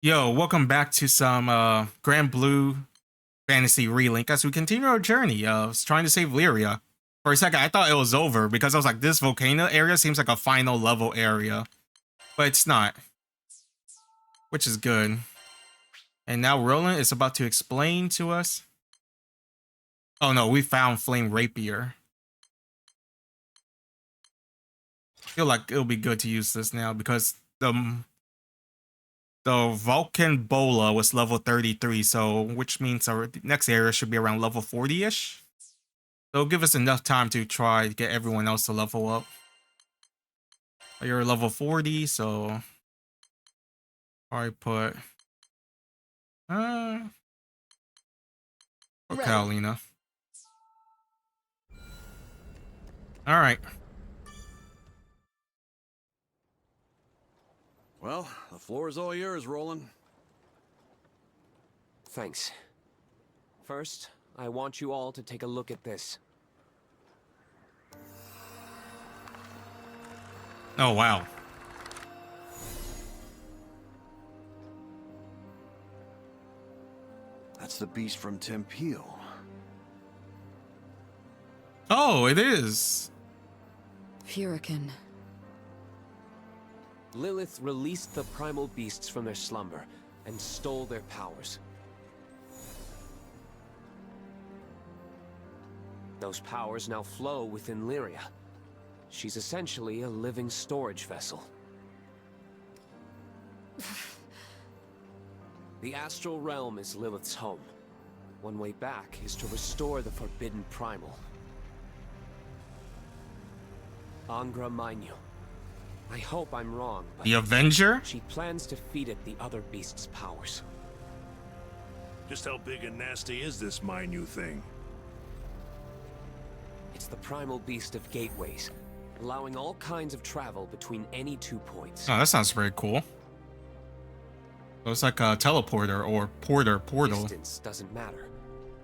Yo, welcome back to some Granblue Fantasy Relink as we continue our journey of trying to save Lyria. For a second, I thought it was over because I was like, this volcano area seems like a final level area. But it's not. Which is good. And now Roland is about to explain to us. Oh no, we found Flame Rapier. I feel like it'll be good to use this now because the Vulcan Bola was level 33, so which means our next area should be around level 40-ish. So it'll give us enough time to try to get everyone else to level up. You're level 40, so probably put for Catalina. Alright. Well, the floor is all yours, Roland. Thanks. First, I want you all to take a look at this. Oh, wow. That's the beast from Tempeel. Oh, it is. Furican. Lilith released the primal beasts from their slumber and stole their powers. Those powers now flow within Lyria. She's essentially a living storage vessel. The Astral Realm is Lilith's home. One way back is to restore the forbidden primal. Angra Mainyu. I hope I'm wrong, but The Avenger? she plans to feed it the other beast's powers. Just how big and nasty is this Mainyu thing? It's the primal beast of gateways, allowing all kinds of travel between any 2 points. Oh, that sounds very cool. So it's like a teleporter or portal. Distance doesn't matter.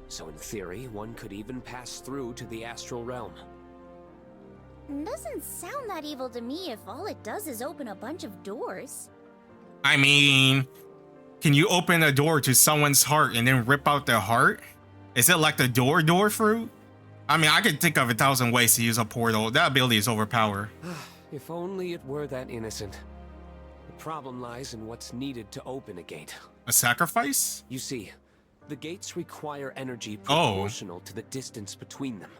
So in theory, one could even pass through to the Astral Realm. Doesn't sound that evil to me if all it does is open a bunch of doors. I mean, can you open a door to someone's heart and then rip out their heart? Is it like the door fruit? I mean, I could think of 1,000 ways to use a portal. That ability is overpowered. If only it were that innocent. The problem lies in what's needed to open a gate. A sacrifice? You see, the gates require energy proportional to the distance between them.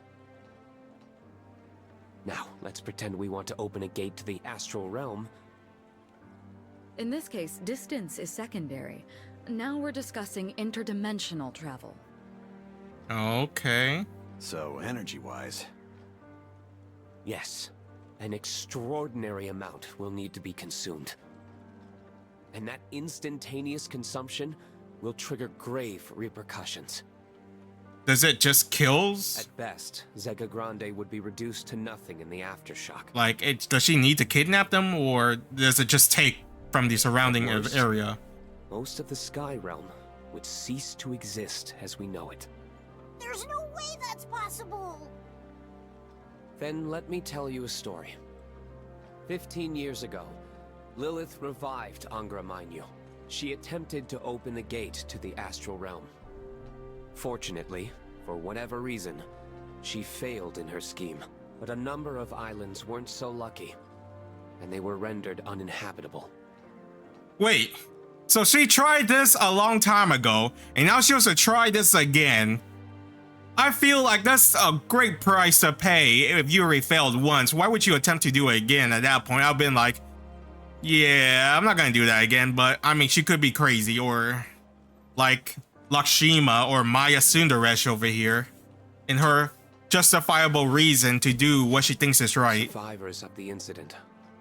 Now, let's pretend we want to open a gate to the Astral Realm. In this case, distance is secondary. Now we're discussing interdimensional travel. Okay. So, energy-wise. Yes, an extraordinary amount will need to be consumed. And that instantaneous consumption will trigger grave repercussions. Does it just kills? At best, Zega Grande would be reduced to nothing in the aftershock. Like, does she need to kidnap them, or does it just take from the surrounding At worst, area? Most of the Sky Realm would cease to exist as we know it. There's no way that's possible! Then let me tell you a story. 15 years ago, Lilith revived Angra Mainyu. She attempted to open the gate to the Astral Realm. Fortunately, for whatever reason, she failed in her scheme. But a number of islands weren't so lucky, and they were rendered uninhabitable. Wait, so she tried this a long time ago, and now she wants to try this again. I feel like that's a great price to pay if you already failed once. Why would you attempt to do it again at that point? I've been like, yeah, I'm not gonna do that again, but I mean, she could be crazy, or like Lakshmi or Maya Sundaresh over here, in her justifiable reason to do what she thinks is right. Survivors of the incident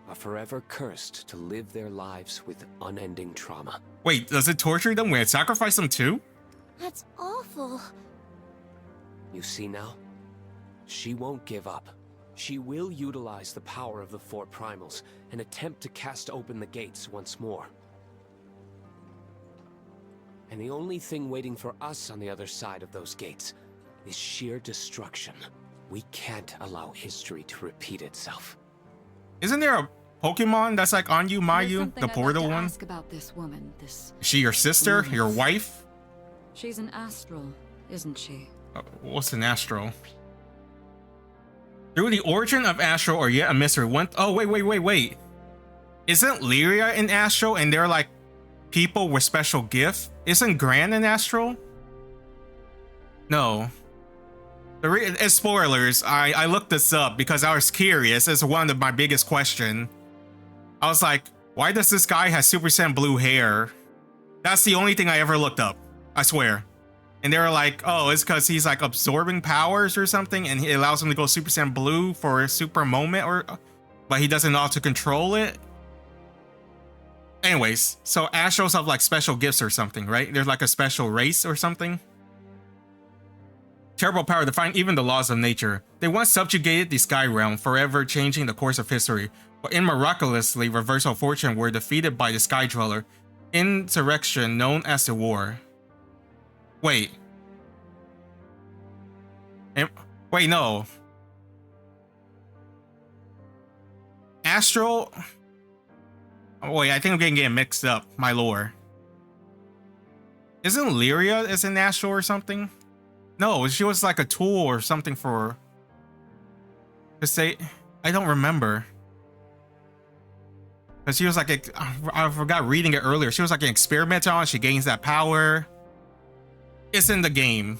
are forever cursed to live their lives with unending trauma. Wait, does it torture them when it sacrifices them too? That's awful. You see now? She won't give up. She will utilize the power of the 4 primals and attempt to cast open the gates once more. And the only thing waiting for us on the other side of those gates is sheer destruction. We can't allow history to repeat itself. Isn't there a Pokemon that's like on you, There's Mayu, something the I'd portal like to one? ask about this woman, this... Is she your sister? Lilith. Your wife? She's an Astral, isn't she? What's an Astral? Through the origin of Astral or yet a mystery. Oh, wait. Isn't Lyria in Astral and they're like people with special gifts? Isn't Gran in Astral? No. As spoilers, I looked this up because I was curious. It's one of my biggest questions. I was like, why does this guy have Super Saiyan blue hair? That's the only thing I ever looked up. I swear. And they were like, oh, it's because he's like absorbing powers or something and it allows him to go Super Saiyan blue for a super moment, but he doesn't know how to control it. Anyways, so Astrals have like special gifts or something, right? There's like a special race or something. Terrible power defying even the laws of nature. They once subjugated the Sky Realm, forever changing the course of history. But in miraculously reversal of fortune were defeated by the Sky Dweller, insurrection known as the War. Wait. Wait, no. Astral... Oh, wait, I think I'm getting mixed up. My lore. Isn't Lyria is an Astral or something? No, she was like a tool or something for... To say... I don't remember. Because she was like... I forgot reading it earlier. She was like an experimenter on. She gains that power. It's in the game.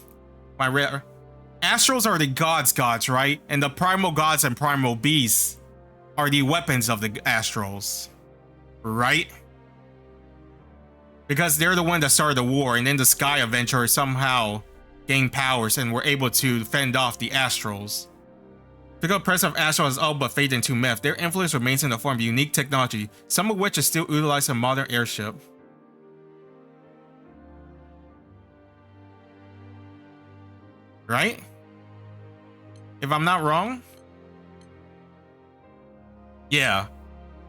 Astrals are the gods, right? And the primal gods and primal beasts are the weapons of the Astrals. Right? Because they're the one that started the war, and then the Sky Adventurers somehow gained powers and were able to fend off the Astrals. The presence of Astral has all but faded into myth. Their influence remains in the form of unique technology, some of which is still utilized in modern airship. Right? If I'm not wrong? Yeah.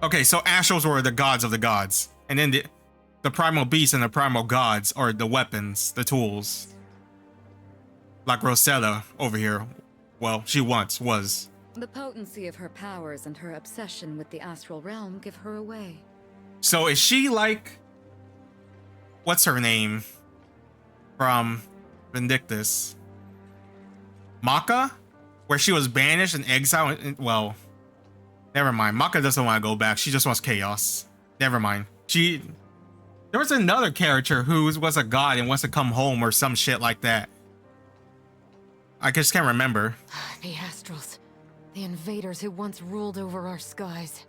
Okay, so Astrals were the gods of the gods. And then the primal beasts and the primal gods are the weapons, the tools. Like Rosetta over here. Well, she once was. The potency of her powers and her obsession with the astral realm give her away. So is she like... What's her name? From Vindictus. Maka? Where she was banished and exiled? Well... Never mind. Maka doesn't want to go back. She just wants chaos. Never mind. There was another character who was a god and wants to come home or some shit like that. I just can't remember. The Astrals. The invaders who once ruled over our skies.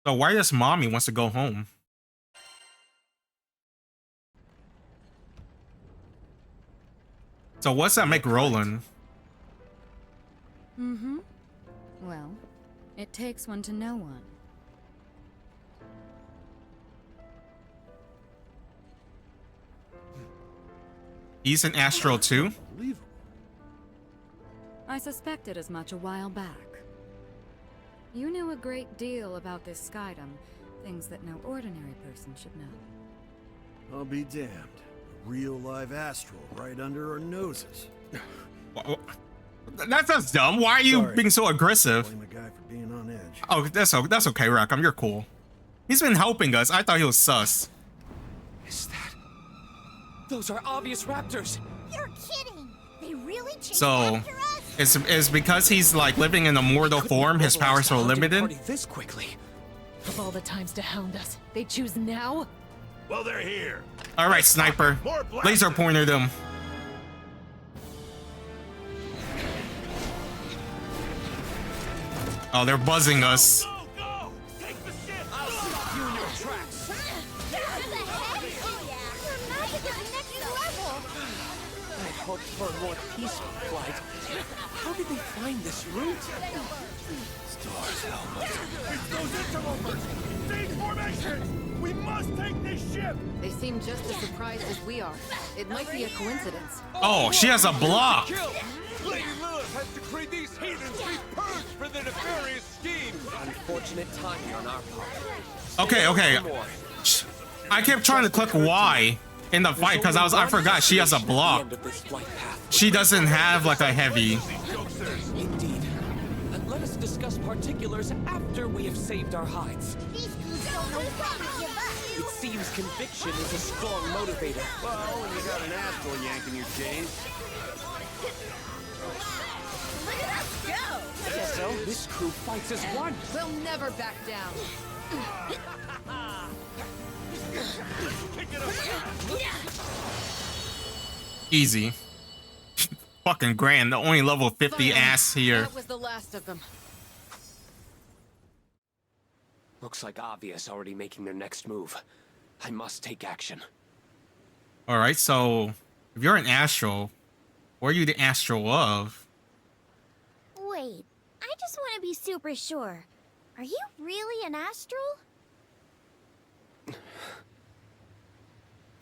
So why does mommy wants to go home? So what's that make Roland? Mm-hmm. Well, it takes one to know one. He's an Astral too? I suspected as much a while back. You knew a great deal about this skydom, things that no ordinary person should know. I'll be damned. A real live Astral right under our noses. That sounds dumb. Why are you being so aggressive? Blame a guy for being on edge. Oh, that's okay, Rackham. You're cool. He's been helping us. I thought he was sus. Is that... Those are obvious raptors! You're kidding! They really chased So, after us? it's because he's like living in a mortal form, his powers are limited? This quickly. Of all the times to hound us, they choose now? Well, they're here. Alright, sniper. More blast. Laser pointer them. Oh, they're buzzing us. Go, go! Take the ship! I'll stop you in your tracks! What the heck? Oh yeah, your magic is next level! I'd hoped for a more peaceful flight. How did they find this route? It's those interlopers! Siege formation! We must take this ship! They seem just as surprised as we are. It might be a coincidence. Oh, she has a block. Kill! Lady Lilith has decreed these heathens be purged for their nefarious schemes! Unfortunate timing on our part. Okay. More. I kept trying to click Y in the fight because I forgot she has a block. She doesn't have like a heavy. Indeed. Let us discuss particulars after we have saved our hides. These crews don't know when to give up. It seems conviction is a strong motivator. Well, when you got an Astral yanking your chains. Look at us go! I guess so. This crew fights as one. We'll never back down. Easy. Fucking grand. The only level 50 ass here. That was the last of them. Looks like Obvious already making their next move. I must take action. Alright, so if you're an Astral, what are you the Astral of? Wait, I just want to be super sure. Are you really an Astral?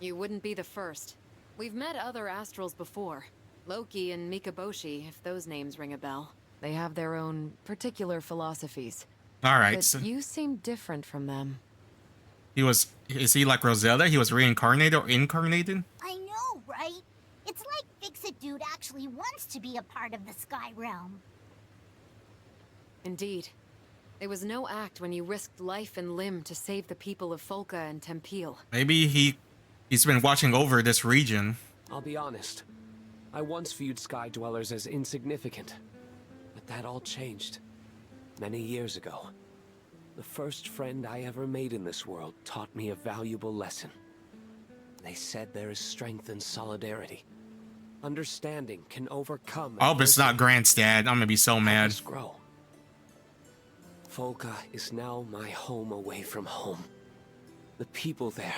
You wouldn't be the first. We've met other Astrals before. Loki and Mikaboshi, if those names ring a bell. They have their own particular philosophies. Alright, But so you seem different from them. is he like Rosetta? He was reincarnated or incarnated? I know, right? It's like Fix-It Dude actually wants to be a part of the Sky Realm. Indeed. It was no act when you risked life and limb to save the people of Folka and Tempeel. Maybe he's been watching over this region. I'll be honest. I once viewed Sky Dwellers as insignificant. But that all changed. Many years ago. The first friend I ever made in this world taught me a valuable lesson. They said there is strength in solidarity. Understanding can overcome. I hope it's not Grant's dad. I'm gonna be so mad. Grow. Folka is now my home away from home. The people there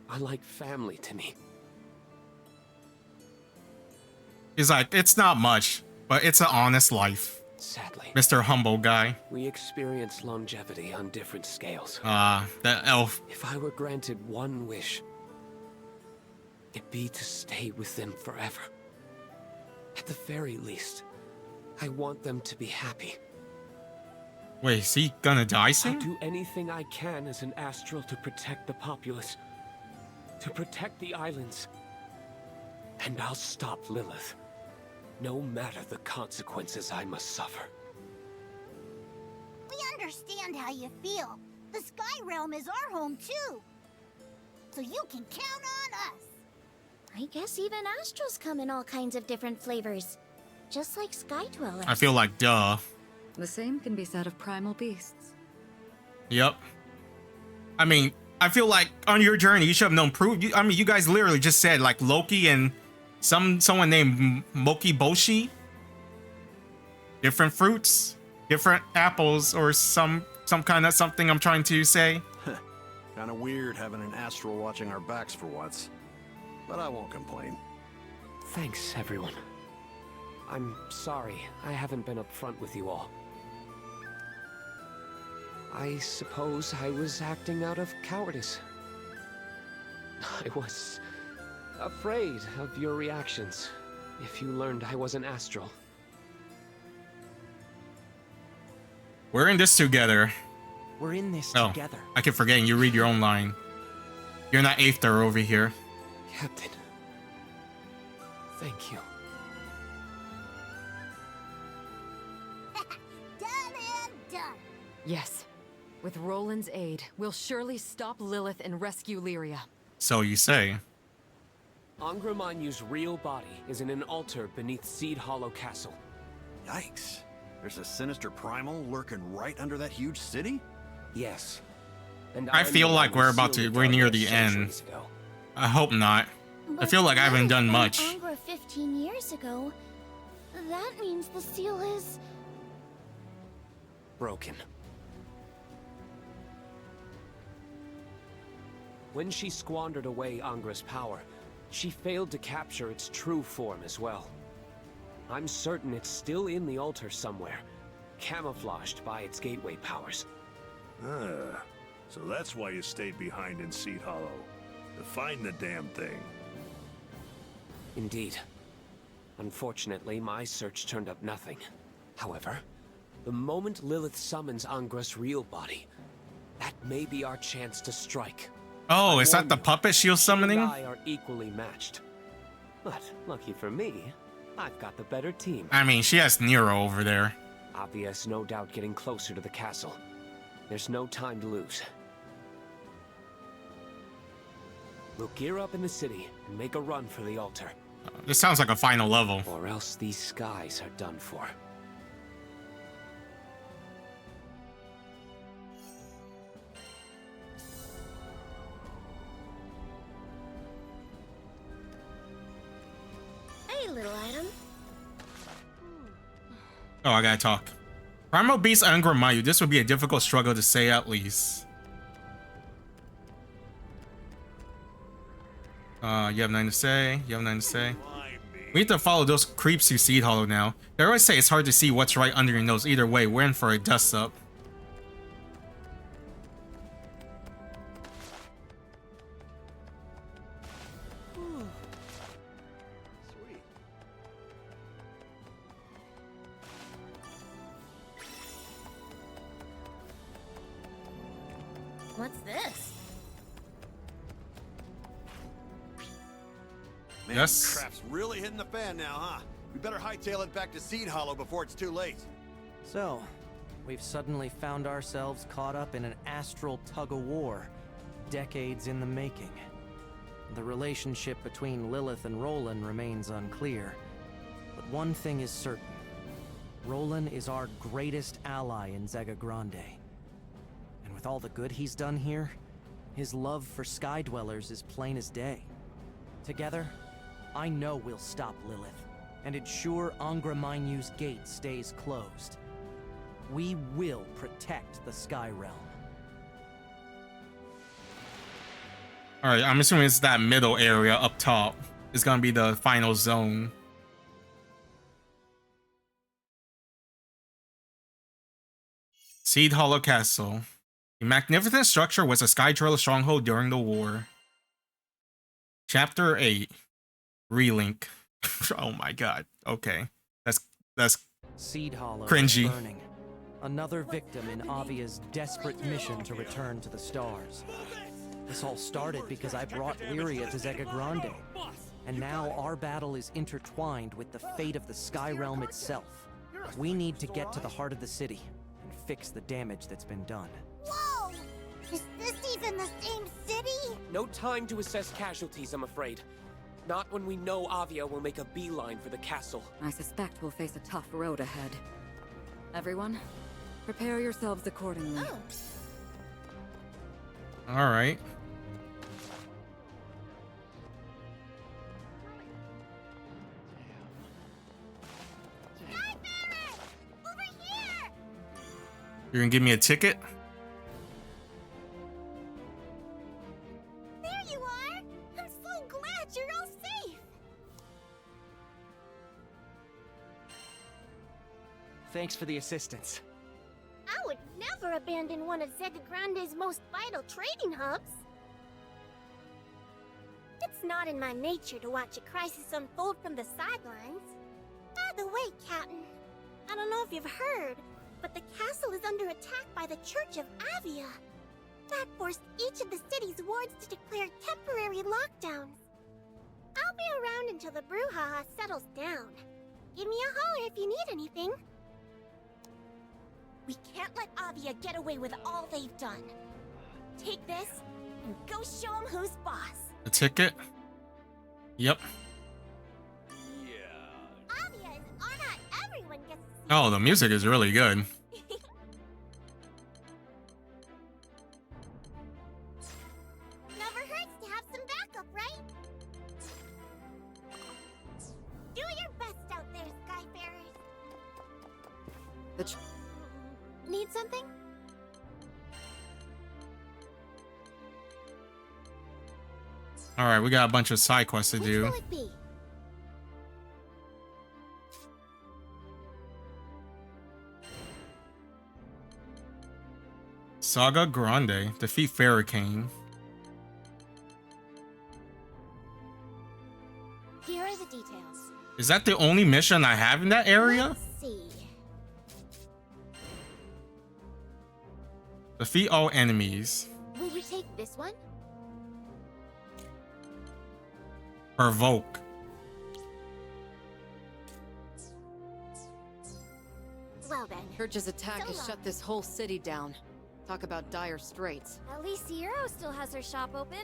are like family to me. He's like, it's not much, but it's an honest life. Sadly, Mr. Humble Guy. we experience longevity on different scales. The elf. If I were granted one wish, it'd be to stay with them forever. At the very least, I want them to be happy. Wait, is he gonna die I'll soon? do anything I can as an Astral to protect the populace, to protect the islands. And I'll stop Lilith, no matter the consequences I must suffer. We understand how you feel. The Sky Realm is our home too. So you can count on us. I guess even Astrals come in all kinds of different flavors. Just like Sky Dwellers. I feel like duh. The same can be said of primal beasts. Yep. I mean, I feel like on your journey, you should have known proof. I mean, you guys literally just said like Loki and someone named Moki Boshi. Different fruits, different apples, or some kind of something I'm trying to say. Kind of weird having an Astral watching our backs for once. But I won't complain. Thanks, everyone. I'm sorry I haven't been upfront with you all. I suppose I was acting out of cowardice. I was afraid of your reactions if you learned I was an Astral. We're in this together. We're in this Oh, together. I keep forgetting you read your own line. You're not Aether over here. Captain, thank you. Done and done. Yes. With Roland's aid, we'll surely stop Lilith and rescue Lyria. So you say. Angra Mainyu's real body is in an altar beneath Seed Hollow Castle. Yikes. There's a sinister primal lurking right under that huge city? Yes. And I feel am the like one we're who about sealed to. the We're near darkness the end. centuries ago. I hope not. I feel like I haven't done much. Angra 15 years ago. That means the seal is... Broken. When she squandered away Angra's power, she failed to capture its true form as well. I'm certain it's still in the altar somewhere, camouflaged by its gateway powers. Ah, so that's why you stayed behind in Seed Hollow. To find the damn thing. Indeed. Unfortunately, my search turned up nothing. However, the moment Lilith summons Angra's real body, that may be our chance to strike. Oh, is that the puppet she was summoning? She and I are equally matched. But lucky for me, I've got the better team. I mean, she has Nero over there. Obvious, no doubt getting closer to the castle. There's no time to lose. We'll gear up in the city and make a run for the altar. This sounds like a final level. Or else these skies are done for. Hey, little item. Oh, I gotta talk. Primal Beast Angramayu. This would be a difficult struggle to say at least. You have nothing to say. You have nothing to say. We need to follow those creeps to Seed Hollow now. They always say it's hard to see what's right under your nose. Either way, we're in for a dust up. Sweet. What's this? Man, Yes. crap's really hitting the fan now, huh? We better hightail it back to Seed Hollow before it's too late. So, we've suddenly found ourselves caught up in an astral tug-of-war, decades in the making. The relationship between Lilith and Roland remains unclear, but one thing is certain. Roland is our greatest ally in Zega Grande. And with all the good he's done here, his love for Sky Dwellers is plain as day. Together, I know we'll stop Lilith, and ensure Angra Mainyu's gate stays closed. We will protect the Sky Realm. Alright, I'm assuming it's that middle area up top. It's gonna be the final zone. Seed Hollow Castle. The magnificent structure was a Sky Dweller stronghold during the war. Chapter 8. Relink. Oh my god. Okay. That's Seed Hollow cringy. is burning. Another victim in Avia's desperate mission to return to the stars. This all started because I brought Lyria to Zega Grande. And now our battle is intertwined with the fate of the Sky Realm itself. We need to get to the heart of the city and fix the damage that's been done. Whoa! Is this even the same city? No time to assess casualties, I'm afraid. Not when we know Avia will make a beeline for the castle. I suspect we'll face a tough road ahead. Everyone, prepare yourselves accordingly. Oh. alright. Skyfaring! Over here! You're gonna give me a ticket? There you are! I'm so glad you're all safe! Thanks for the assistance. I would never abandon one of Zega Grande's most vital trading hubs. It's not in my nature to watch a crisis unfold from the sidelines. By the way, Captain, I don't know if you've heard, but the castle is under attack by the Church of Avia. That forced each of the city's wards to declare temporary lockdowns. I'll be around until the brouhaha settles down. Give me a holler if you need anything. We can't let Avia get away with all they've done. Take this and go show them who's boss. A ticket? Yep. Avia is on not everyone gets to see. Oh, the music is really good. Never hurts to have some backup, right? Do your best out there, Skyfarers. Need something? Alright, we got a bunch of side quests to Which do. will it be? Saga Grande. Defeat Farrakane. Here are the details. Is that the only mission I have in that area? Let's see. Defeat all enemies. Will you take this one? Provoke. Well then. Church's attack So has long. shut this whole city down. Talk about dire straits. At least Zero still has her shop open.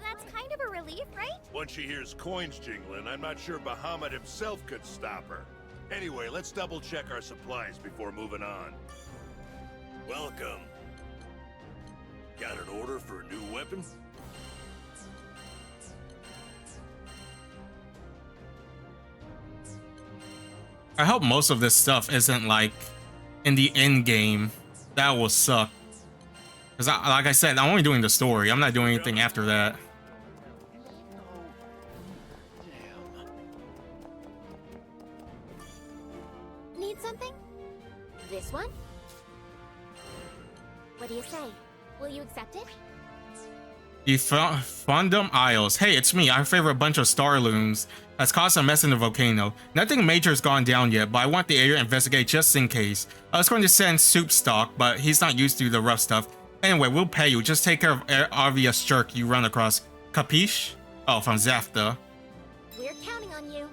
That's kind of a relief, right? Once she hears coins jingling, I'm not sure Bahamut himself could stop her. Anyway, let's double check our supplies before moving on. Welcome. Got an order for a new weapon? I hope most of this stuff isn't like in the end game. That will suck. Because like I said, I'm only doing the story. I'm not doing anything after that. Need something? This one? What do you say? Will you accept it? The Fondum Isles. Hey, it's me. I favor a bunch of star looms that's caused a mess in the volcano. Nothing major's gone down yet, but I want the area to investigate just in case. I was going to send Soup Stock, but he's not used to the rough stuff. Anyway, we'll pay you. Just take care of obvious jerk you run across. Capiche? Oh, from Zafta. We're counting on you.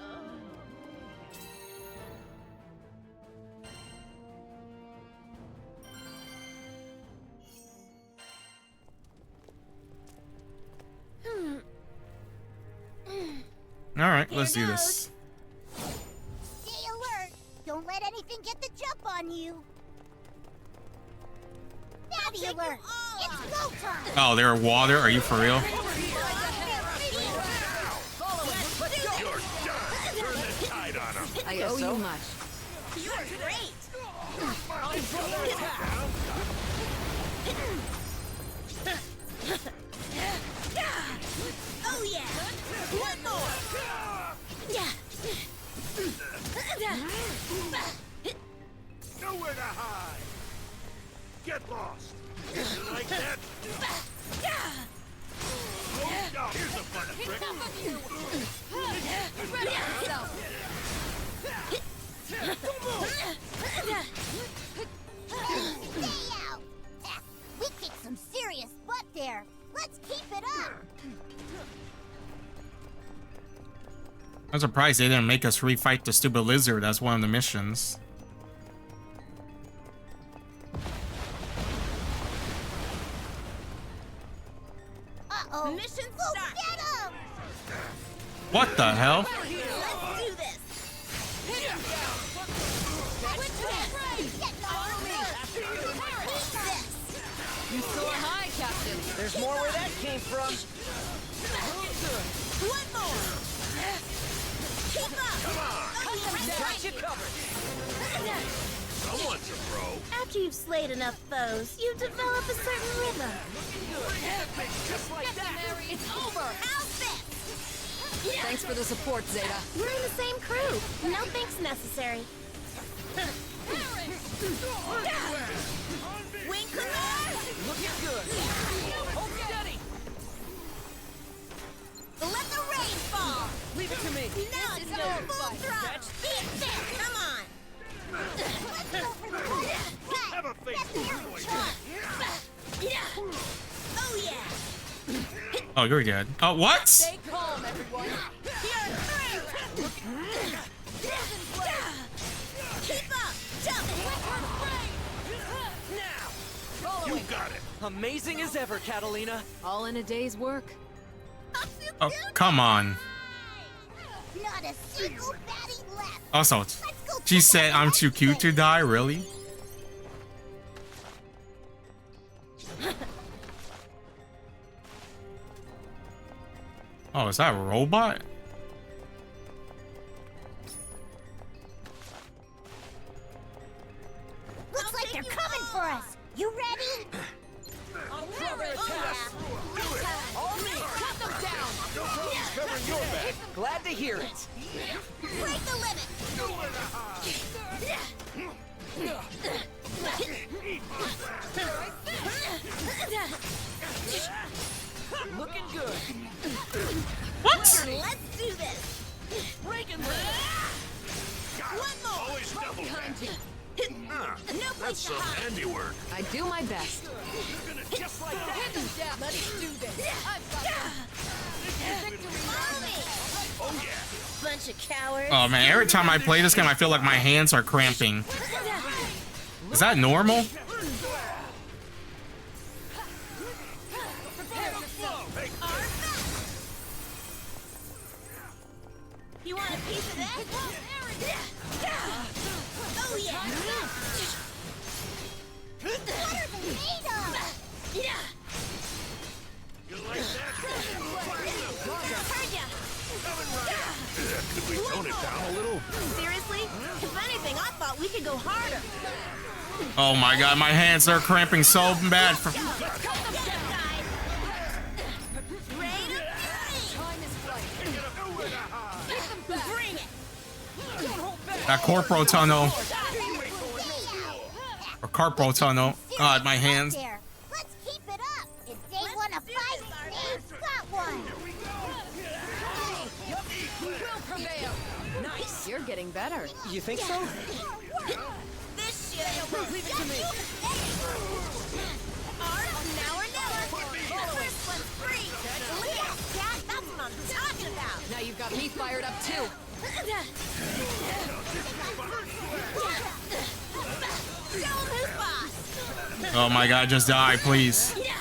Alright, let's Here do goes. this. Stay alert. Don't let anything get the jump on you. Daddy alert. It's go time. Oh, they're water? Are you for real? You're done! Turn this tide on him! I owe you much. You are great. Oh yeah. One more. Yeah. Nowhere to hide! Get lost! You like that? Oh, here's a fun trick! Stay out. We kicked some serious butt there. Let's keep it up. I'm surprised they didn't make us refight the stupid lizard as one of the missions. Uh-oh. Mission start. Get him. What the hell? Let's do this. You soar high, Captain. There's more where that came from. One more. Keep up. Come on! Got you covered. Someone's a pro! After you've slayed enough foes, you develop a certain rhythm. Just like that! It's over. Outfit. Thanks for the support, Zeta. We're in the same crew. No thanks necessary. Winkler! Looking good. Hold steady. Let the rain fall. Leave it to me. Now it's go full throttle. Eat this. Come on. Let's go for the win. Have a face That's full your of poison. chance. Yeah. Oh yeah. Oh, you're good. Oh, what? Stay calm, everyone. You're through. Keep up. Jump it. You got it! Amazing as ever, Catalina. All in a day's work. Oh, come on. Not a single baddie left. Also, Let's go she check said out I'm that too cute to thing. die, really? Oh, is that a robot? Looks like they're coming for us. You ready? All me! Cut them down. No problems covering your back! Glad to hear it. Break the limit. Looking good. What? Let's do this. Breaking One more. Always double that! Ah, No that's place to some hide. handiwork! I do my best. Just like that! Let's do this. I've got Follow me. Bunch of cowards. Oh man, every time I play this game, I feel like my hands are cramping. Is that normal? You want a piece of that? Oh yeah. What are they made of? You like that? Heard ya. Could we tone it down a little? Seriously? If anything, I thought we could go harder. Oh my god, my hands are cramping so bad. Bring it. That corporal tunnel. Or carpal tunnel. God, my hands. Let's keep it up. If they want to fight, they've got one. Will prevail. Nice. You're getting better. You think so? This shit. Leave it to me. Ours now or never. First one's free. Yes, Dad, that's what I'm talking about. Now you've got me fired up too. Show 'em who's boss. Oh my god, just die, please. Get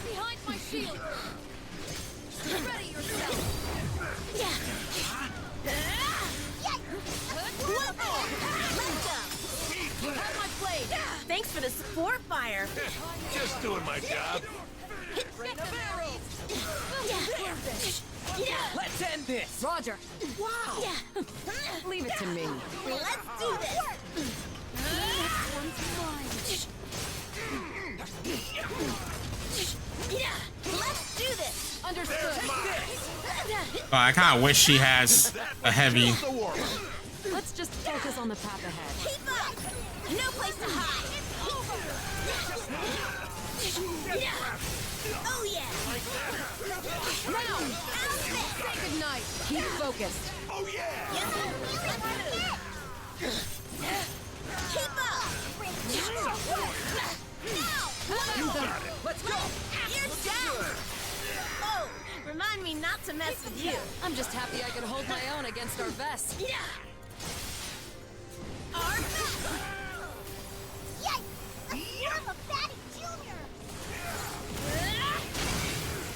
behind my shield. Ready yourself. Have my blade. Thanks for the support fire. Just doing my job. Let's end this. Roger. Wow. Leave it to me. Let's do this. Let's do this. Understood. Oh, I kind of wish she has a heavy. Let's just focus on the path ahead. Keep up. No place to hide. Oh yeah. Now, say goodnight. Keep focused. Oh yeah! Keep up. Now. Let's go. You're down. Oh, remind me not to mess with you. I'm just happy I could hold my own against our vest. Yeah. Our best. Yikes! A swarm of fatty junior.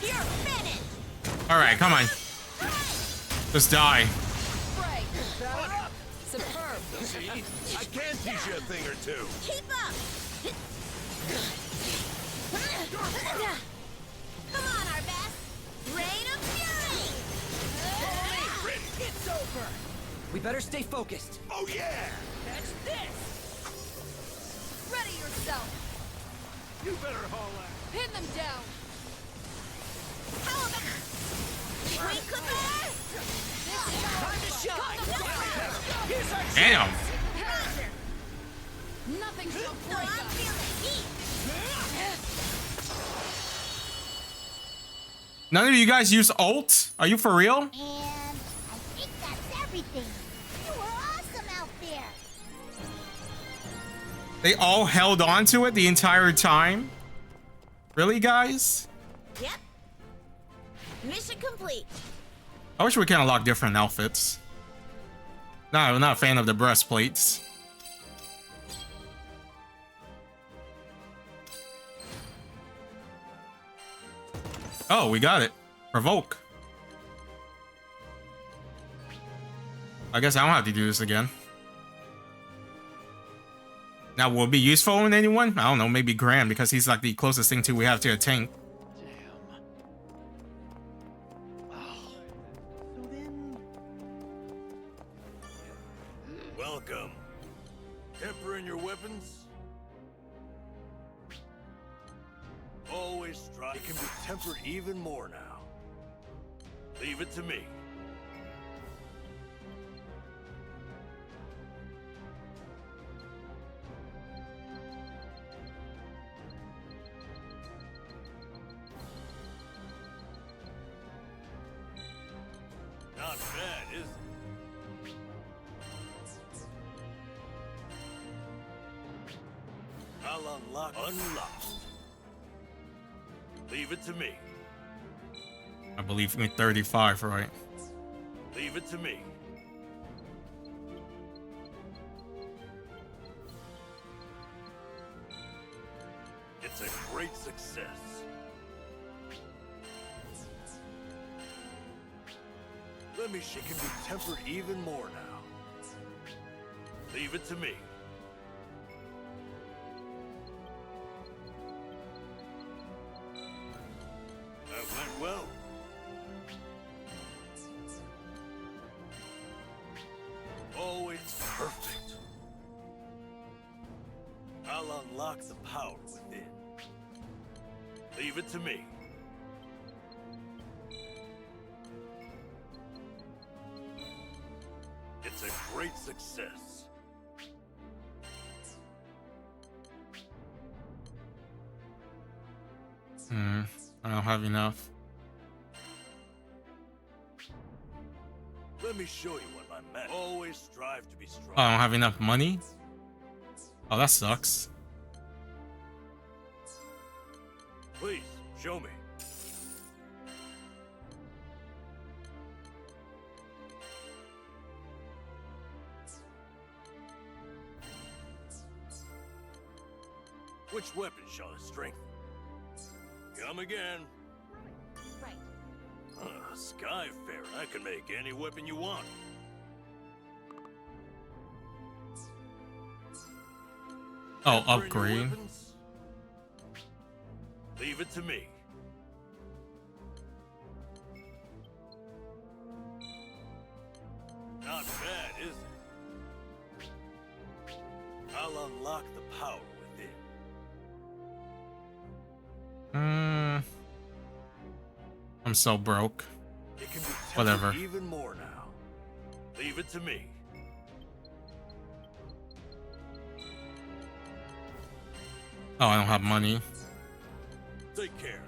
You're finished. All right, come on. Just die. Spray. Superb. See? I can teach you a thing or two. Keep up. Come on, our best. Rain of fury. It's over. We better stay focused. Oh yeah! Catch this. Ready yourself. You better haul out. Pin them down. How about Twinkle Bear? Time to shine. Here's our Damn. Roger. Nothing shall So break I'm us. feeling heat. None of you guys use ult? Are you for real? And I think that's everything. You were awesome out there. They all held on to it the entire time? Really, guys? Yep. Mission complete. I wish we could unlock different outfits. No, I'm not a fan of the breastplates. Oh, we got it. Provoke. I guess I don't have to do this again. Now, will it be useful in anyone? I don't know, maybe Graham, because he's like the closest thing to we have to a tank. Welcome. Tempering your weapons? Always try. It can be tempered even more now. Leave it to me. Not bad, is it? I'll unlock. Unlocked. Leave it to me. I believe 35, right? Leave it to me. It's a great success. Let me she can be tempered even more now. Leave it to me. That went well. Oh, it's perfect. I'll unlock the power within. Leave it to me. It's a great success. I don't have enough. Let me show you what my men always strive to be strong. Oh, I don't have enough money? Oh, that sucks. Please, show me. Which weapon shall I strengthen? Come again. Right. Skyfaring, I can make any weapon you want. Oh, Temper in your upgrade. weapons? Leave it to me. Not bad, is it? I'll unlock the power within. I'm so broke. It can be tempered Whatever. even more now. Leave it to me. Oh, I don't have money. Take care.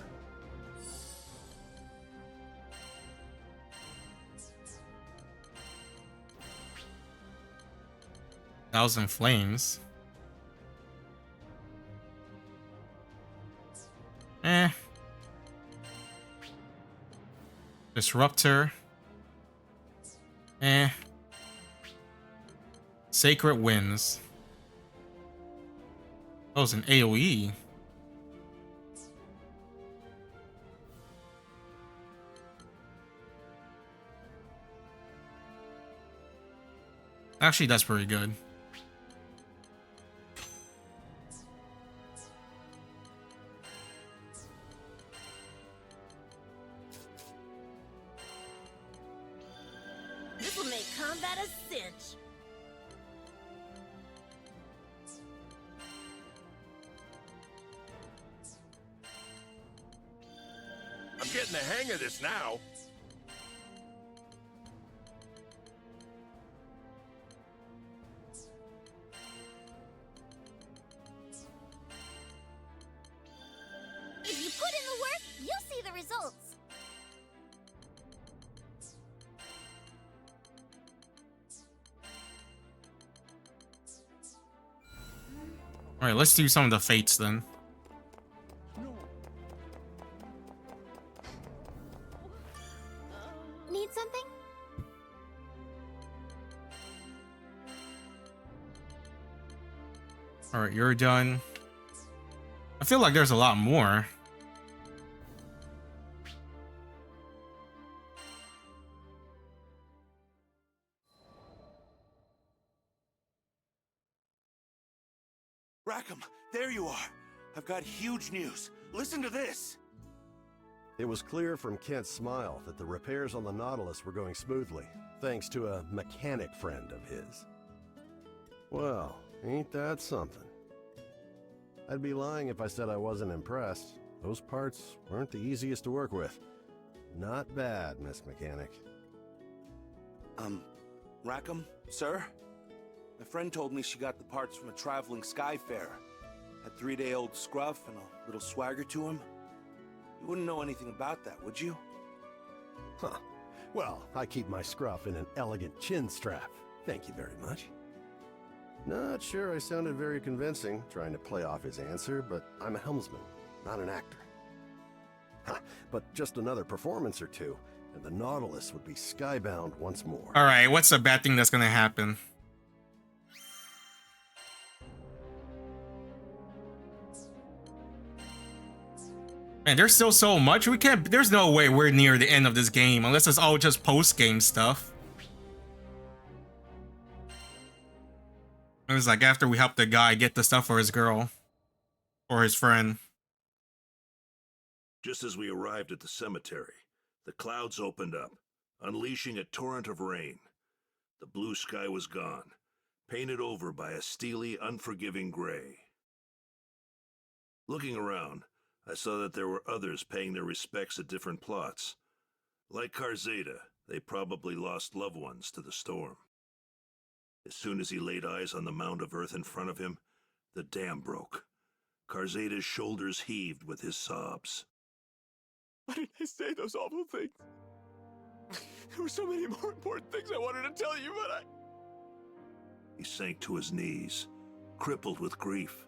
Thousand Flames. Disruptor. Sacred Winds. That was an AoE. Actually, that's pretty good. This will make combat a cinch. I'm getting the hang of this now. If you put in the work, you'll see the results. Alright, let's do some of the fates then. Need something? Alright, you're done. I feel like there's a lot more. Rackham, there you are. I've got huge news. Listen to this. It was clear from Kent's smile that the repairs on the Nautilus were going smoothly, thanks to a mechanic friend of his. Well, ain't that something? I'd be lying if I said I wasn't impressed. Those parts weren't the easiest to work with. Not bad, Miss Mechanic. Rackham, sir? My friend told me she got the parts from a traveling skyfarer. Had 3-day-old scruff and a little swagger to him. You wouldn't know anything about that, would you? Huh. Well, I keep my scruff in an elegant chin strap. Thank you very much. Not sure I sounded very convincing, trying to play off his answer, but I'm a helmsman, not an actor. But just another performance or two, and the Nautilus would be skybound once more. All right, what's the bad thing that's gonna happen? Man, there's still so much. We can't. There's no way we're near the end of this game unless it's all just post-game stuff. It was like after we helped the guy get the stuff for his girl or his friend. Just as we arrived at the cemetery, the clouds opened up, unleashing a torrent of rain. The blue sky was gone, painted over by a steely, unforgiving gray. Looking around, I saw that there were others paying their respects at different plots. Like Karzeda, they probably lost loved ones to the storm. As soon as he laid eyes on the mound of earth in front of him, the dam broke. Karzeda's shoulders heaved with his sobs. Why did I say those awful things? There were so many more important things I wanted to tell you, but He sank to his knees, crippled with grief.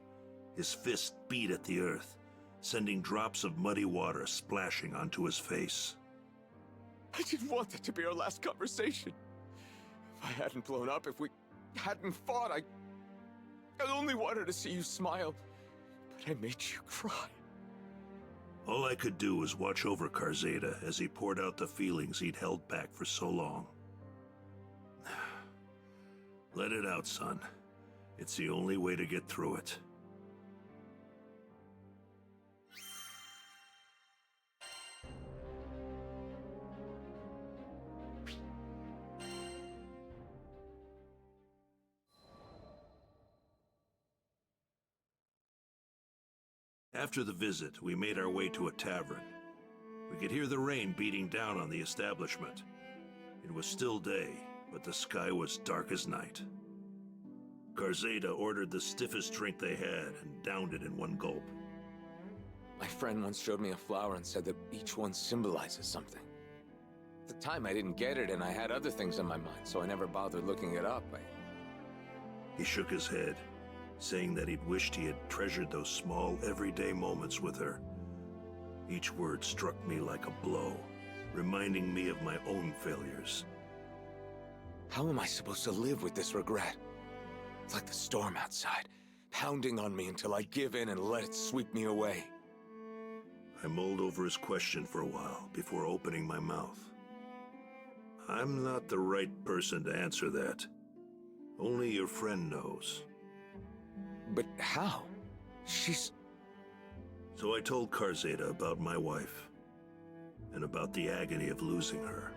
His fist beat at the earth, sending drops of muddy water splashing onto his face. I didn't want that to be our last conversation. If I hadn't blown up, if we hadn't fought, I only wanted to see you smile, but I made you cry. All I could do was watch over Karzeda as he poured out the feelings he'd held back for so long. Let it out, son. It's the only way to get through it. After the visit, we made our way to a tavern. We could hear the rain beating down on the establishment. It was still day, but the sky was dark as night. Karzeda ordered the stiffest drink they had and downed it in one gulp. My friend once showed me a flower and said that each one symbolizes something. At the time, I didn't get it, and I had other things in my mind, so I never bothered looking it up. He shook his head, saying that he'd wished he had treasured those small, everyday moments with her. Each word struck me like a blow, reminding me of my own failures. How am I supposed to live with this regret? It's like the storm outside, pounding on me until I give in and let it sweep me away. I mulled over his question for a while before opening my mouth. I'm not the right person to answer that. Only your friend knows. But how? She's... So I told Karzeda about my wife, and about the agony of losing her.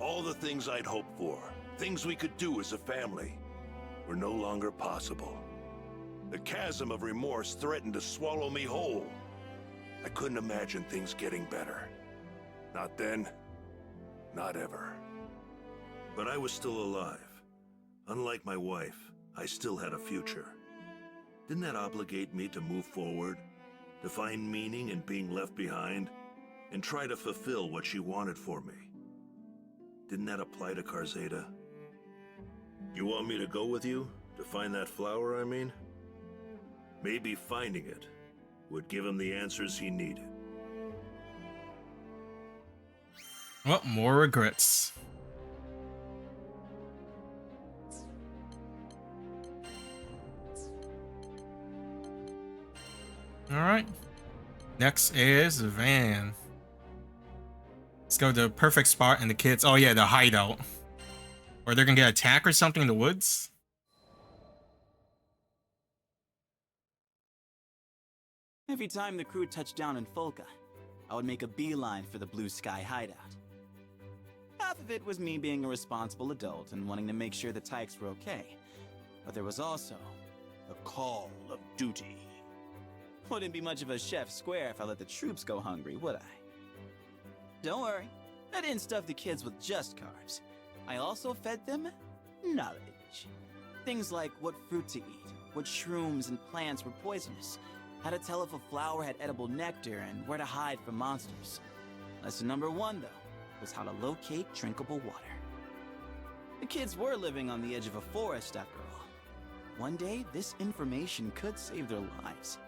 All the things I'd hoped for, things we could do as a family, were no longer possible. The chasm of remorse threatened to swallow me whole. I couldn't imagine things getting better. Not then, not ever. But I was still alive. Unlike my wife, I still had a future. Didn't that obligate me to move forward, to find meaning in being left behind, and try to fulfill what she wanted for me? Didn't that apply to Karzeda? You want me to go with you? To find that flower, I mean? Maybe finding it would give him the answers he needed. Well, more regrets. All right. Next is Van. Let's go to the perfect spot and the kids. Oh yeah, the hideout. Or they're gonna get attacked or something in the woods. Every time the crew touched down in Folka, I would make a beeline for the Blue Sky hideout. Half of it was me being a responsible adult and wanting to make sure the tykes were okay. But there was also the call of duty. Wouldn't be much of a chef's square if I let the troops go hungry, would I? Don't worry, I didn't stuff the kids with just carbs. I also fed them knowledge. Things like what fruit to eat, what shrooms and plants were poisonous, how to tell if a flower had edible nectar, and where to hide from monsters. Lesson number 1, though, was how to locate drinkable water. The kids were living on the edge of a forest, after all. One day, this information could save their lives.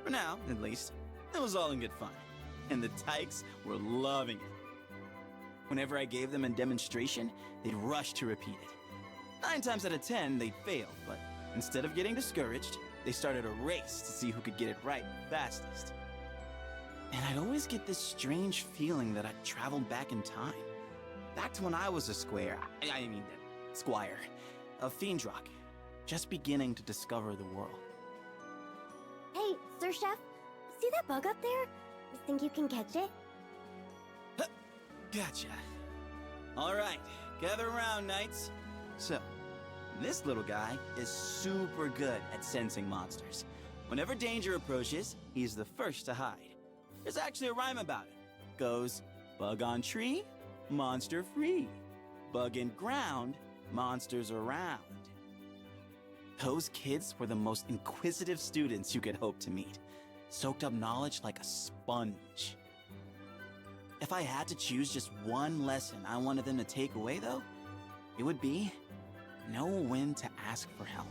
For now, at least, It was all in good fun, and the tykes were loving it. Whenever I gave them a demonstration, they'd rush to repeat it. 9 times out of 10, they'd fail, but instead of getting discouraged, they started a race to see who could get it right the fastest. And I'd always get this strange feeling that I'd traveled back in time. Back to when I was a squire, of Fiendrock, just beginning to discover the world. Hey, Sir Chef, see that bug up there? You think you can catch it? Gotcha. Alright, gather around, knights. So, this little guy is super good at sensing monsters. Whenever danger approaches, he's the first to hide. There's actually a rhyme about it. Goes, bug on tree, monster free. Bug in ground, monsters around. Those kids were the most inquisitive students you could hope to meet. Soaked up knowledge like a sponge. If I had to choose just one lesson I wanted them to take away, though, it would be know when to ask for help.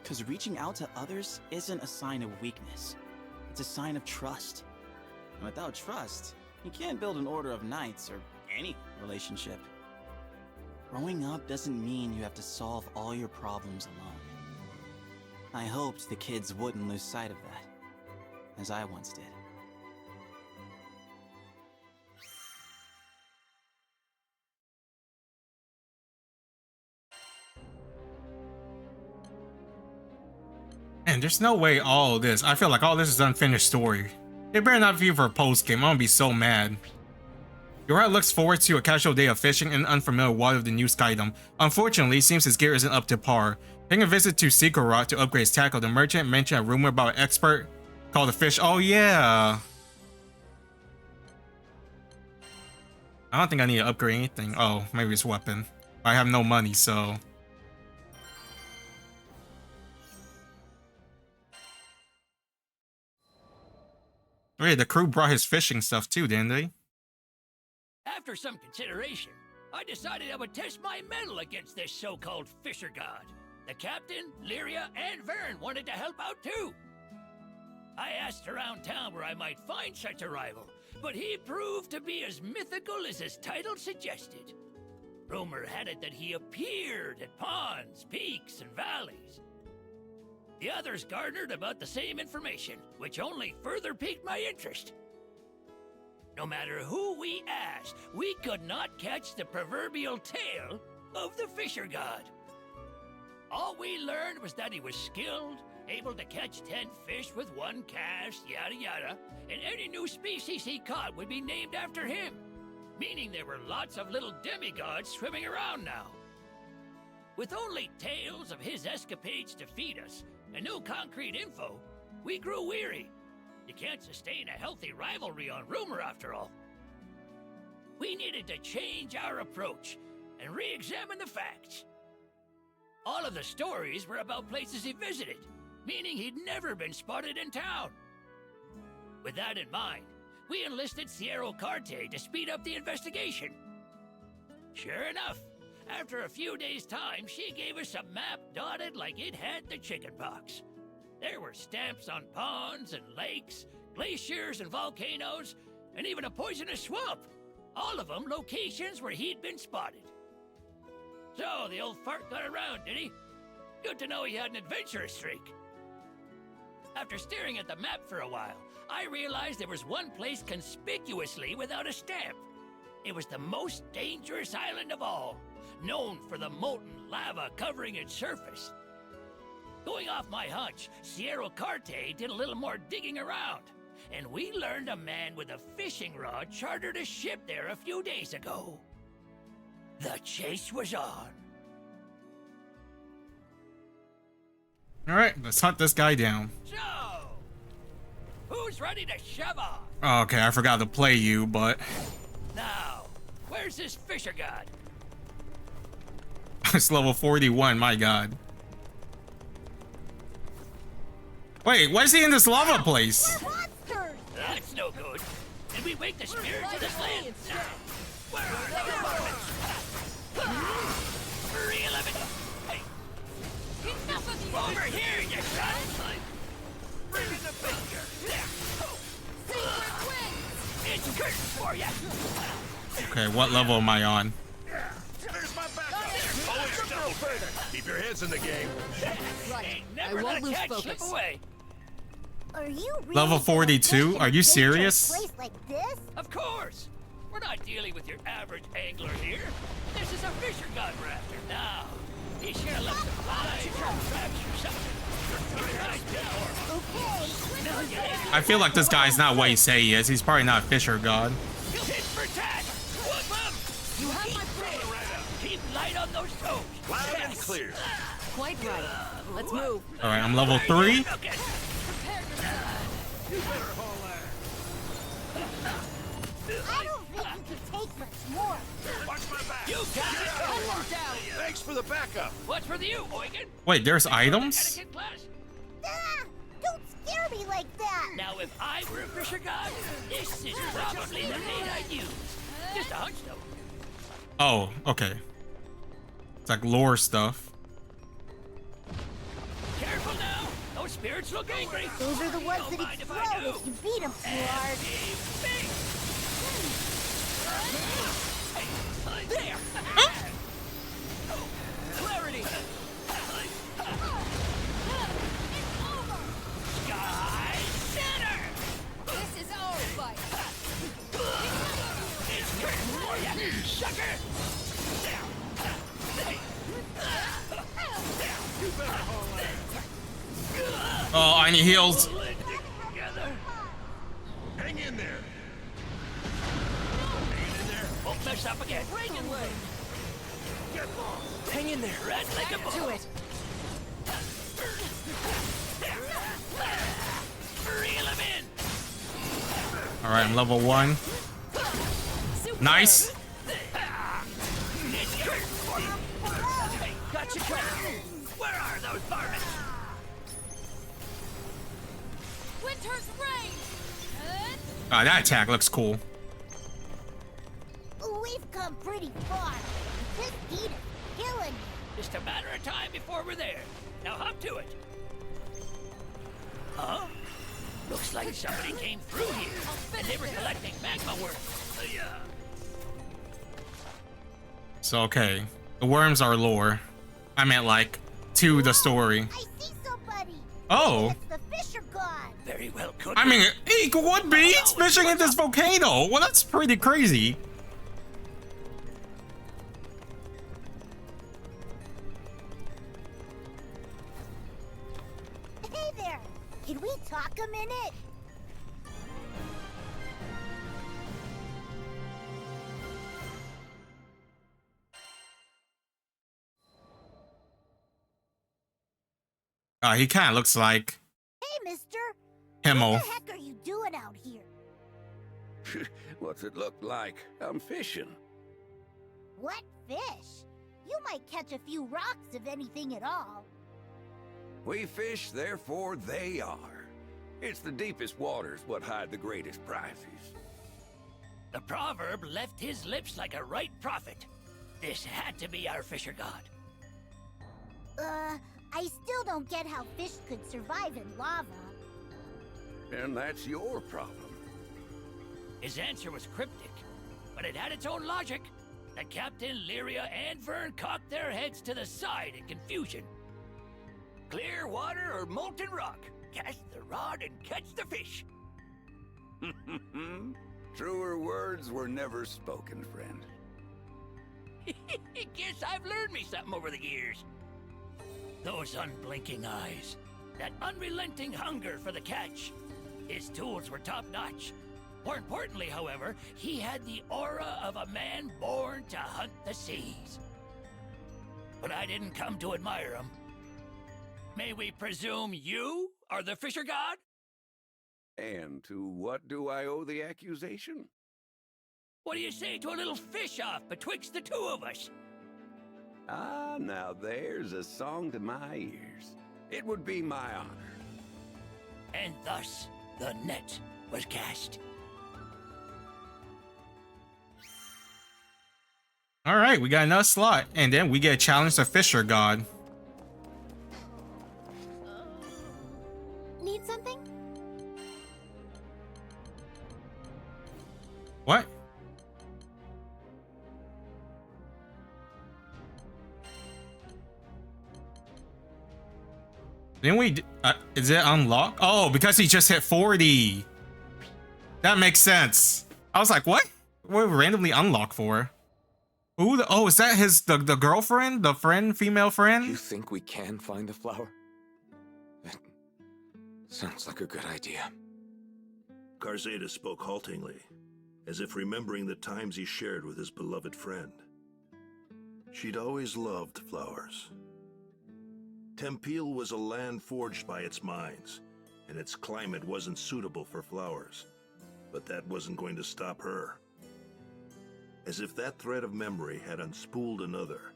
Because reaching out to others isn't a sign of weakness. It's a sign of trust. And without trust, you can't build an order of knights or any relationship. Growing up doesn't mean you have to solve all your problems alone. I hoped the kids wouldn't lose sight of that, as I once did. Man, there's no way all this. I feel like all this is unfinished story. They better not view for a post game. I'm gonna be so mad. Uriah looks forward to a casual day of fishing in unfamiliar water of the new Skydom. Unfortunately, it seems his gear isn't up to par. Paying a visit to Secret Rock to upgrade his tackle, the merchant mentioned a rumor about an expert called the fish. Oh yeah. I don't think I need to upgrade anything. Oh, maybe it's weapon. I have no money, so. Wait, the crew brought his fishing stuff too, didn't they? After some consideration, I decided I would test my mettle against this so-called fisher god. The captain, Lyria, and Vyrn wanted to help out too. I asked around town where I might find such a rival, but he proved to be as mythical as his title suggested. Rumor had it that he appeared at ponds, peaks, and valleys. The others garnered about the same information, which only further piqued my interest. No matter who we asked, we could not catch the proverbial tail of the fisher god. All we learned was that he was skilled, able to catch 10 fish with one cast, yada yada, and any new species he caught would be named after him, meaning there were lots of little demigods swimming around now. With only tales of his escapades to feed us, and no concrete info, we grew weary. You can't sustain a healthy rivalry on rumor, after all. We needed to change our approach and re-examine the facts. All of the stories were about places he visited, meaning he'd never been spotted in town. With that in mind, we enlisted Sierra Carte to speed up the investigation. Sure enough, after a few days' time, she gave us a map dotted like it had the chickenpox. There were stamps on ponds and lakes, glaciers and volcanoes, and even a poisonous swamp. All of them locations where he'd been spotted. So the old fart got around, did he? Good to know he had an adventurous streak. After staring at the map for a while, I realized there was one place conspicuously without a stamp. It was the most dangerous island of all, known for the molten lava covering its surface. Going off my hunch, Sierra Carte did a little more digging around, and we learned a man with a fishing rod chartered a ship there a few days ago. The chase was on. Alright, let's hunt this guy down. So, who's ready to shove off? Okay, I forgot to play you, but... Now, where's this fisher god? It's level 41, my god. Wait, why is he in this lava place? That's no good. Did we wake the spirits of this land? Where are the apartments? Reel of it. Hey. Enough of you. Over here, you son. Bring in the picture. For ya. Okay, what level am I on? There's my backup. Always double further. Keep your heads in the game. Right. Never I won't let a lose cat focus. slip away. Are you really Level gonna 42? fish in Are a you dangerous serious? place like this? Of course. We're not dealing with your average angler here. This is a fisher god we're after. Now, he's here to let supplies or traps or something. Okay. Okay. I feel like this guy's not what he say he is. He's probably not a fisher god. Tit for tat. Whoop 'em. You have my Keep Keep light on those toes. Loud and clear. Quite right. Let's move. All right, I'm level 3. Prepare yourself. You better haul I don't think you can take much more. Watch my back. You got it. Thanks for the backup. What's with you, Eugen? Wait, there's items? Etiquette class? Ah, don't scare me like that. Now, if I were a fisher god, this is probably the bait I'd use. Just a hunch, though. Oh, okay. It's like lore stuff. Careful now. Those spirits look angry. Those are the ones Don't that mind if I explode do. if you beat them too hard. Big. There. Clarity. Sky center. This is our fight. It's curtain for ya, sucker. Oh, I need heals. Together. Hang in there. Won't mess up again. Reagan way. Hang in there. Right like a To bull. it. Reel him in. All right, I'm level 1. Nice. It's curtain for you. Hey, got you covered. Where are those varmints? Winter's reign. Ah, that attack looks cool. We've come pretty far. This heat is killing me. Just a matter of time before we're there. Now hop to it. Huh? Looks like somebody came through here, and they were collecting magma worms. So, okay. The worms are lore. I meant, like, to the story. I see somebody. Oh. It's the fisher god. Very well could I be. mean, he would be. He's fishing in this volcano. Well, that's pretty crazy. Hey there. Can we talk a minute? He kind of looks like Hey, mister. Himmel. What the heck are you doing out here? What's it look like? I'm fishing. What fish? You might catch a few rocks if anything at all. We fish, therefore they are. It's the deepest waters what hide the greatest prizes. The proverb left his lips like a right prophet. This had to be our fisher god. I still don't get how fish could survive in lava. And that's your problem. His answer was cryptic, but it had its own logic. The captain, Lyria, and Vyrn cocked their heads to the side in confusion. Clear water or molten rock? Cast the rod and catch the fish. Truer words were never spoken, friend. Guess I've learned me something over the years. Those unblinking eyes, that unrelenting hunger for the catch. His tools were top-notch. More importantly, however, he had the aura of a man born to hunt the seas. But I didn't come to admire him. May we presume you are the fisher god? And to what do I owe the accusation? What do you say to a little fish-off betwixt the two of us? Ah, now there's a song to my ears. It would be my honor. And thus, the net was cast. All right, we got another slot, and then we get a challenge to Fisher God. Need something? What? Didn't we? Is it unlocked? Oh, because he just hit 40. That makes sense. I was like, what? What randomly unlock for? Who? Oh, is that the girlfriend? The friend, female friend? You think we can find the flower? That sounds like a good idea. Karzeda spoke haltingly, as if remembering the times he shared with his beloved friend. She'd always loved flowers. Tempil was a land forged by its mines, and its climate wasn't suitable for flowers. But that wasn't going to stop her. As if that thread of memory had unspooled another,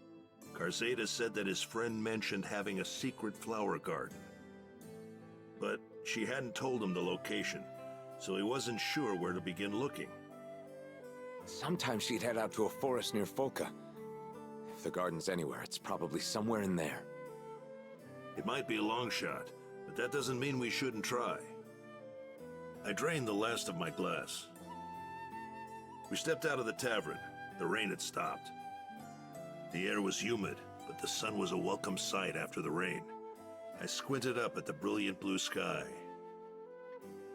Karzeda said that his friend mentioned having a secret flower garden. But she hadn't told him the location, so he wasn't sure where to begin looking. Sometimes she'd head out to a forest near Folka. If the garden's anywhere, it's probably somewhere in there. It might be a long shot, but that doesn't mean we shouldn't try. I drained the last of my glass. We stepped out of the tavern. The rain had stopped. The air was humid, but the sun was a welcome sight after the rain. I squinted up at the brilliant blue sky.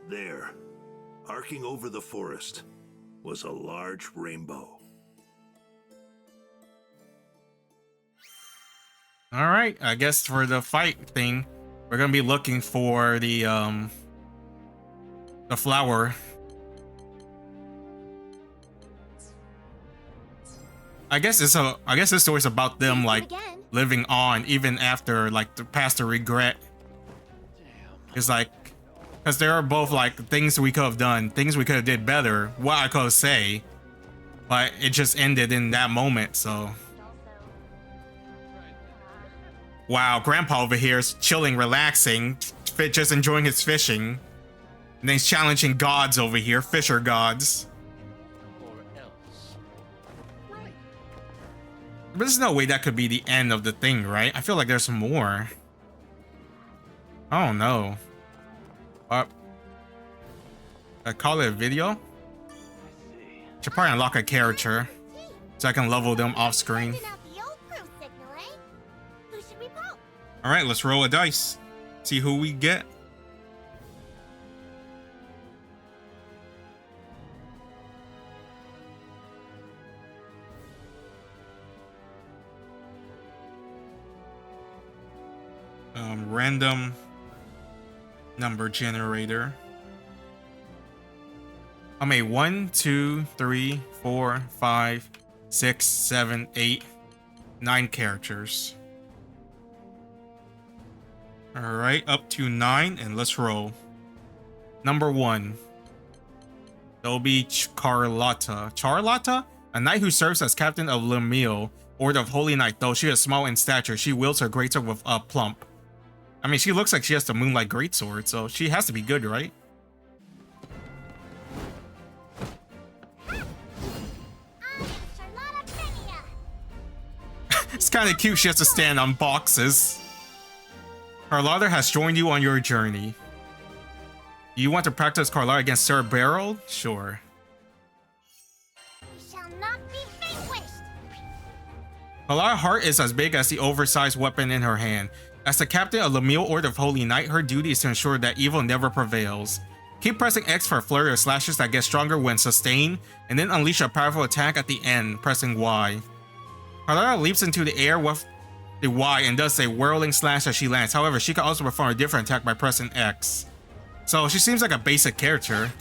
There, arcing over the forest, was a large rainbow. All right, I guess for the fight thing, we're gonna be looking for the flower. I guess this story's about them like living on even after like past the regret. It's like, because there are both like things we could have done, things we could have did better, what I could say, but it just ended in that moment. So wow, Grandpa over here is chilling, relaxing, just enjoying his fishing. And then he's challenging gods over here, fisher gods. But there's no way that could be the end of the thing, right? I feel like there's more. I don't know. I call it a video? Should probably unlock a character so I can level them off screen. Alright, let's roll a dice. See who we get. Random number generator. I made 1, 2, 3, 4, 5, 6, 7, 8, 9 characters. All right, up to 9, and let's roll. Number 1. There'll be Charlotta. Charlotta? A knight who serves as captain of Lemil, Order of Holy Knight. Though she is small in stature, she wields her greatsword with a plump. I mean, she looks like she has the Moonlight Greatsword, so she has to be good, right? It's kind of cute she has to stand on boxes. Carlotta has joined you on your journey. You want to practice Carlotta against Sir Beryl? Sure. Carlotta's heart is as big as the oversized weapon in her hand. As the captain of Lemil Order of Holy Knight, her duty is to ensure that evil never prevails. Keep pressing X for a flurry of slashes that get stronger when sustained, and then unleash a powerful attack at the end, pressing Y. Carlotta leaps into the air with the Y and does a whirling slash as she lands. However, she can also perform a different attack by pressing X. So she seems like a basic character.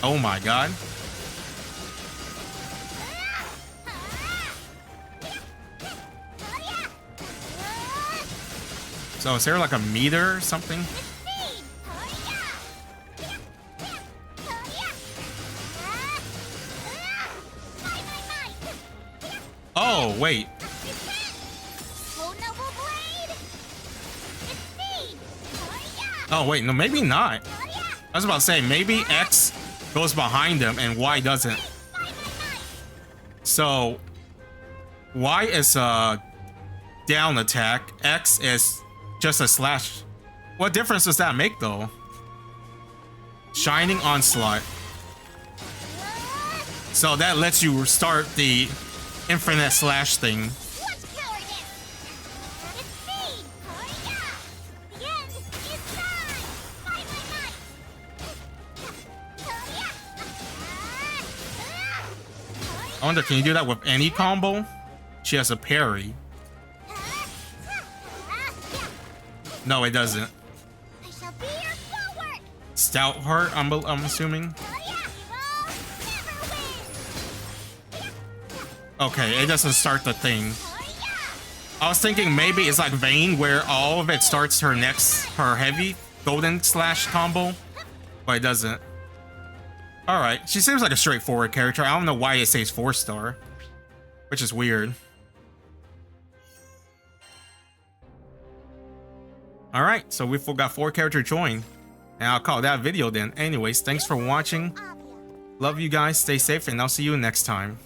Oh my god. So is there like a meter or something? Oh, wait. Oh, wait, no, maybe not. I was about to say, maybe X goes behind him and Y doesn't. So Y is down attack. X is just a slash. What difference does that make though? Shining Onslaught. So that lets you start the infinite slash thing. I wonder, can you do that with any combo? She has a parry. No, it doesn't. Stout Heart, I'm assuming. Okay, it doesn't start the thing. I was thinking maybe it's like Vayne, where all of it starts her heavy golden slash combo, but it doesn't. Alright, she seems like a straightforward character. I don't know why it says 4-star, which is weird. Alright, so we've got 4 character join. And I'll call that video then. Anyways, thanks for watching. Love you guys, stay safe, and I'll see you next time.